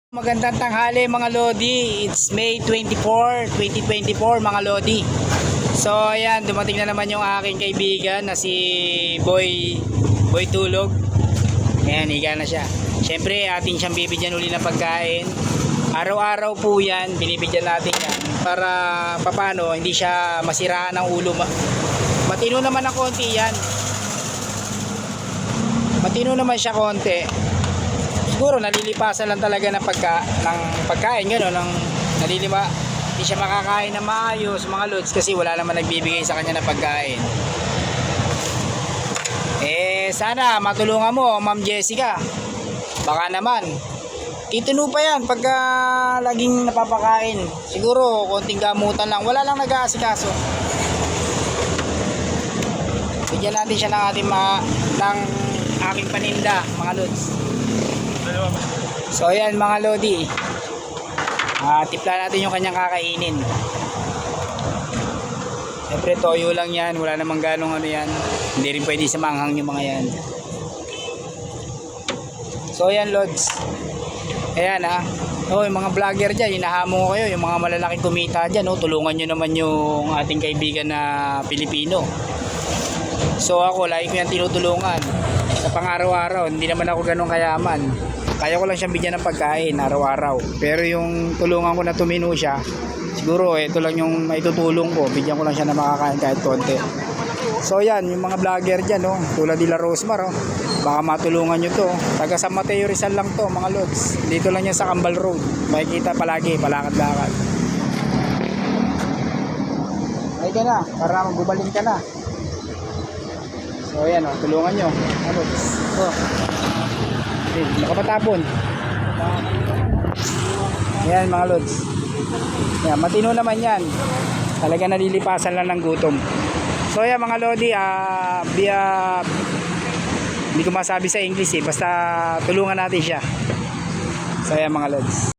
Magandang tanghali mga Lodi. It's May 24, 2024 mga Lodi. So ayan, dumating na naman yung aking kaibigan na si Boy Tulog. Ayan, higa na siya. Siyempre atin siyang bibigyan uli ng pagkain. Araw-araw po yan, binibigyan natin yan para papano hindi siya masiraan ng ulo. Matino naman ng konti yan. Matino naman siya konti. Siguro nalilipasan lang talaga ng pagkain gano'n, hindi siya makakain na maayos mga lods kasi wala naman nagbibigay sa kanya ng pagkain. Sana matulungan mo Ma'am Jessica, baka naman titino pa yan pagka laging napapakain. Siguro konting gamutan lang, wala lang nag-aasikaso. Bigyan natin siya ng aking paninda mga lods. So ayan mga Lodi, tipla natin yung kanyang kakainin. Siyempre toyo lang yan, wala namang ganong ano yan, hindi rin pwede sa manghang yung mga yan. So ayan Lods, ayan yung mga vlogger dyan, hinahamon ko kayo, yung mga malalaking kumita dyan, tulungan nyo naman yung ating kaibigan na Pilipino. So ako lagi ko yan tinutulungan sa pang-araw-araw, hindi naman ako ganong kayaman. Kaya ko lang siyang bigyan ng pagkain araw-araw. Pero yung tulungan ko na tumino siya, siguro ito lang yung maitutulong ko. Bigyan ko lang siya na makakain kahit konti. So yan, yung mga vlogger dyan, tulad nila Rosmar, baka matulungan nyo to. Taga San Mateo Rizal lang to mga lods. Dito lang yan sa Cambal Road. Makikita palagi, palakad-lakad. Ay ka na, para magbubalin ka na. So yan, tulungan nyo. Lods. Makapatapon. Ayan mga lods. Ayan, matino naman yan. Talaga nalilipasan lang ng gutom. So ayan mga Lodi, hindi ko masabi sa English basta tulungan natin siya. So ayan mga lods.